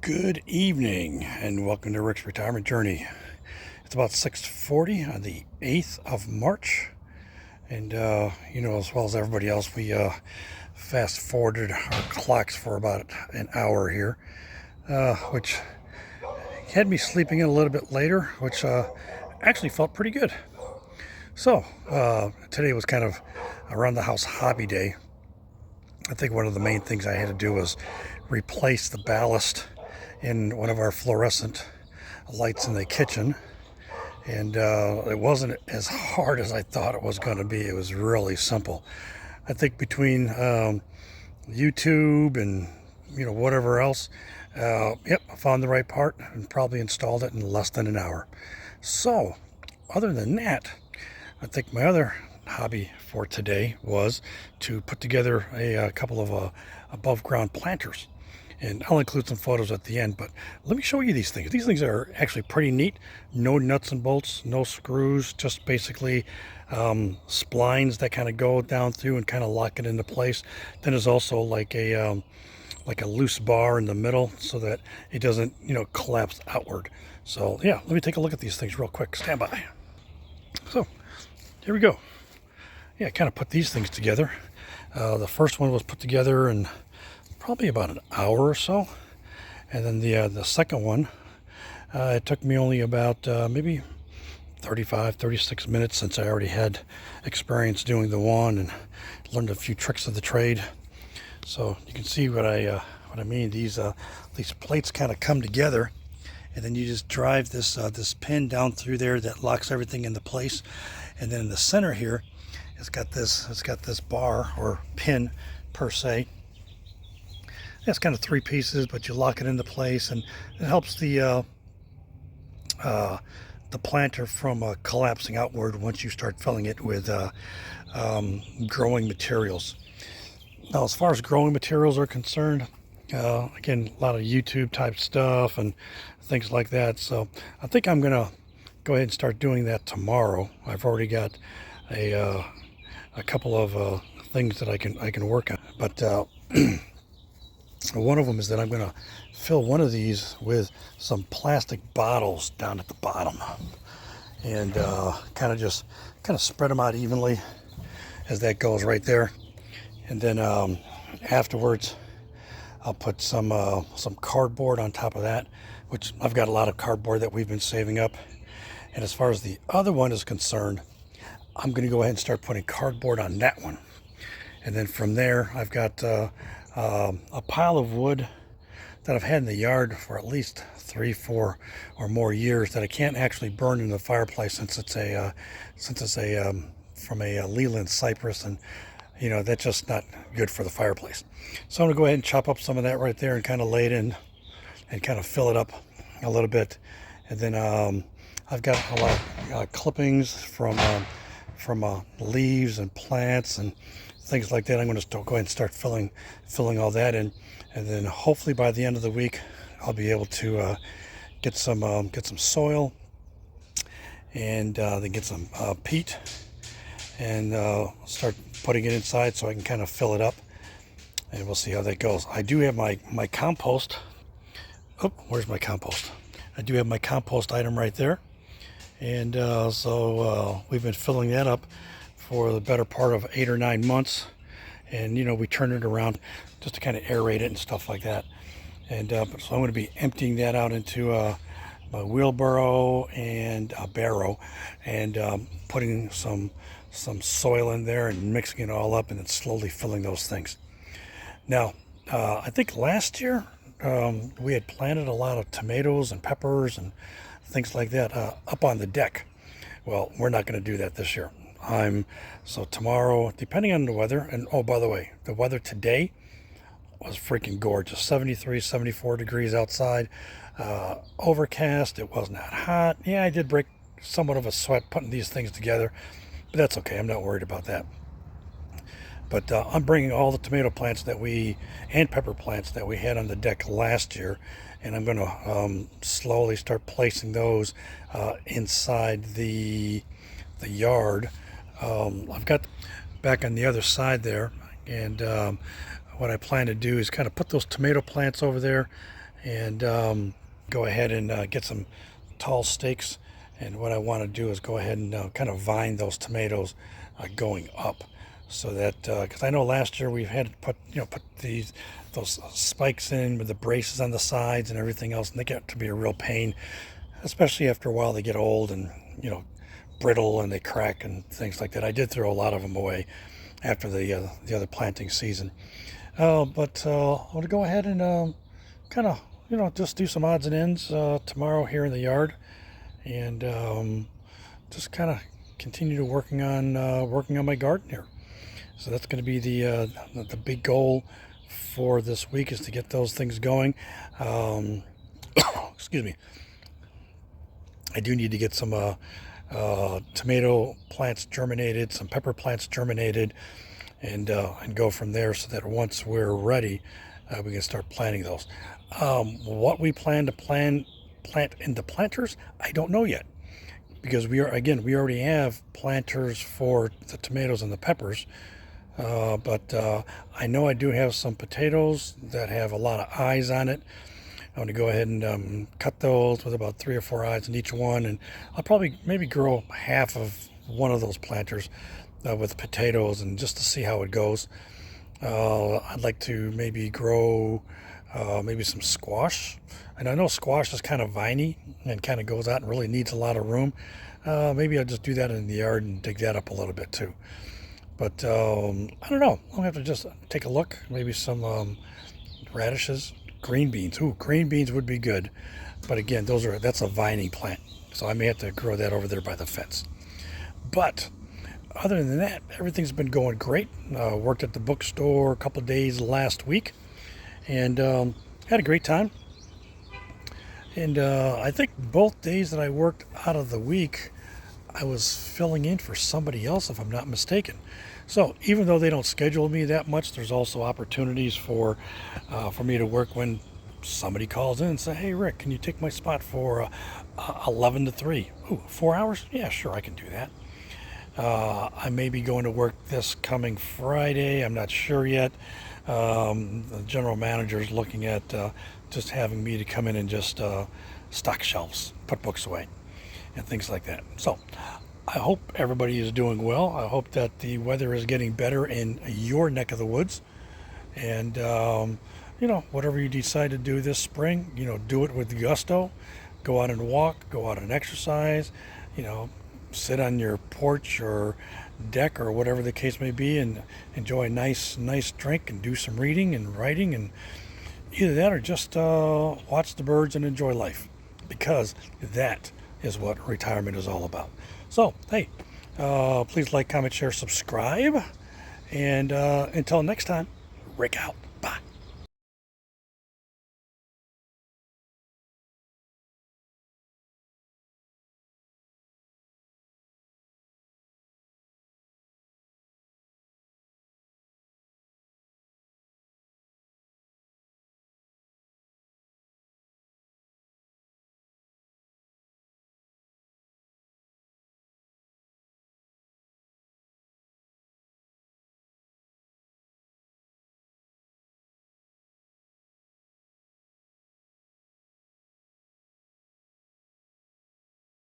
Good evening and welcome to Rick's Retirement Journey. It's about 6:40 on the 8th of March, and as well as everybody else, we fast forwarded our clocks for about an hour here, which had me sleeping in a little bit later, which actually felt pretty good. So today was kind of around the house hobby day. I think one of the main things I had to do was replace the ballast in one of our fluorescent lights in the kitchen, and it wasn't as hard as I thought it was going to be. It was really simple. I think between YouTube and whatever else, I found the right part and probably installed it in less than an hour. So other than that, I think my other hobby for today was to put together a couple of above ground planters, and I'll include some photos at the end, but let me show you these things. These things are actually pretty neat. No nuts and bolts, no screws, just basically splines that kind of go down through and kind of lock it into place. Then there's also like a loose bar in the middle so that it doesn't collapse outward. So yeah, let me take a look at these things real quick. Stand by. So here we go. Yeah, I kind of put these things together. The first one was put together in probably about an hour or so, and then the second one, it took me only about maybe 36 minutes, since I already had experience doing the one and learned a few tricks of the trade. So you can see what I mean. These plates kind of come together, and then you just drive this pin down through there that locks everything into place. And then in the center here, it's got this bar or pin per se. It's kind of three pieces, but you lock it into place, and it helps the planter from collapsing outward once you start filling it with growing materials. Now, as far as growing materials are concerned, again, a lot of YouTube type stuff and things like that. So I think I'm gonna go ahead and start doing that tomorrow. I've already got a couple of things that I can work on, but one of them is that I'm going to fill one of these with some plastic bottles down at the bottom, and kind of spread them out evenly as that goes right there. And then afterwards, I'll put some cardboard on top of that, which I've got a lot of cardboard that we've been saving up. And as far as the other one is concerned, I'm going to go ahead and start putting cardboard on that one. And then from there, I've got a pile of wood that I've had in the yard for at least 3-4 or more years that I can't actually burn in the fireplace, since it's from a Leland cypress, and that's just not good for the fireplace. So I'm gonna go ahead and chop up some of that right there and kind of lay it in and kind of fill it up a little bit. And then I've got a lot of clippings from leaves and plants and things like that. I'm going to go ahead and start filling all that in, and then hopefully by the end of the week I'll be able to get some soil, and then get some peat, and start putting it inside so I can kind of fill it up, and we'll see how that goes. I do have my compost. Oh, where's my compost? I do have my compost item right there, and so we've been filling that up for the better part of 8 or 9 months, and we turn it around just to kind of aerate it and stuff like that. And so I'm going to be emptying that out into my wheelbarrow and a barrow, and putting some soil in there and mixing it all up, and then slowly filling those things. Now, I think last year we had planted a lot of tomatoes and peppers and things like that up on the deck. Well, we're not going to do that this year. So tomorrow, depending on the weather, and oh, by the way, the weather today was freaking gorgeous. 73, 74 degrees outside, overcast. It was not hot. Yeah, I did break somewhat of a sweat putting these things together, but that's okay. I'm not worried about that. But I'm bringing all the tomato plants and pepper plants that we had on the deck last year, and I'm going to slowly start placing those inside the yard. I've got back on the other side there, and what I plan to do is kind of put those tomato plants over there, and go ahead and get some tall stakes. And what I want to do is go ahead and kind of vine those tomatoes going up, so that because I know last year we've had to put those spikes in with the braces on the sides and everything else, and they get to be a real pain, especially after a while they get old and brittle and they crack and things like that. I did throw a lot of them away after the other planting season. But I'm going to go ahead and kind of just do some odds and ends tomorrow here in the yard, and just kind of continue to working on my garden here. So that's going to be the big goal for this week, is to get those things going. Excuse me. I do need to get some tomato plants germinated, some pepper plants germinated, and go from there, so that once we're ready, we can start planting those. What we plan to plant in the planters, I don't know yet, because we already have planters for the tomatoes and the peppers. But I know I do have some potatoes that have a lot of eyes on it. I'm going to go ahead and cut those with about 3 or 4 eyes in each one, and I'll probably maybe grow half of one of those planters with potatoes, and just to see how it goes. I'd like to maybe grow maybe some squash, and I know squash is kind of viney and kind of goes out and really needs a lot of room. Maybe I'll just do that in the yard and dig that up a little bit too. But I don't know. I'll have to just take a look. Maybe some radishes. Green beans. Ooh, green beans would be good. But again, that's a vining plant, so I may have to grow that over there by the fence. But other than that, everything's been going great. Worked at the bookstore a couple of days last week, and had a great time. And I think both days that I worked out of the week, I was filling in for somebody else, if I'm not mistaken. So even though they don't schedule me that much, there's also opportunities for me to work when somebody calls in and say, "Hey, Rick, can you take my spot for 11 to 3? Ooh, 4 hours? Yeah, sure, I can do that. I may be going to work this coming Friday. I'm not sure yet. The general manager is looking at just having me to come in and just stock shelves, put books away, and things like that. So I hope everybody is doing well. I hope that the weather is getting better in your neck of the woods. And, whatever you decide to do this spring, do it with gusto. Go out and walk, go out and exercise, sit on your porch or deck or whatever the case may be, and enjoy a nice drink and do some reading and writing, and either that or just watch the birds and enjoy life, because that is what retirement is all about. So, hey, please like, comment, share, subscribe, and until next time, Rick out.